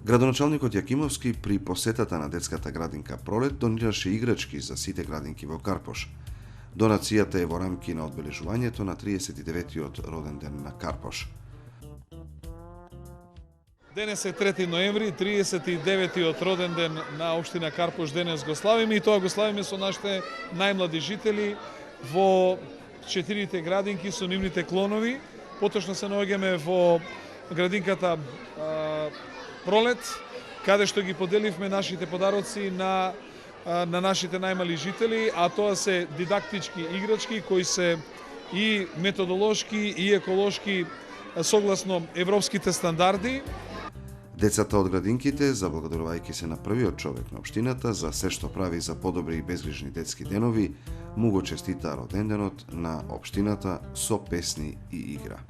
Градоначалникот Јакимовски при посетата на детската градинка Пролет донираше играчки за сите градинки во Карпош. Донацијата е во рамки на одбележувањето на 39-тиот роден ден на Карпош. Денес е 3 ноември, 39-тиот роден ден на општина Карпош денес го славиме и тоа го славиме со нашите најмлади жители во 4 градинки со нивните клонови. Поточно се наоѓаме во градинката Пролет, каде што ги поделивме нашите подароци на нашите најмали жители, а тоа се дидактички играчки кои се и методолошки и еколошки согласно европските стандарди. Децата од градинките, заблагодарувајќи се на првиот човек на општината за се што прави за подобри и безгрижни детски денови, му го честитаа роденденот на општината со песни и игра.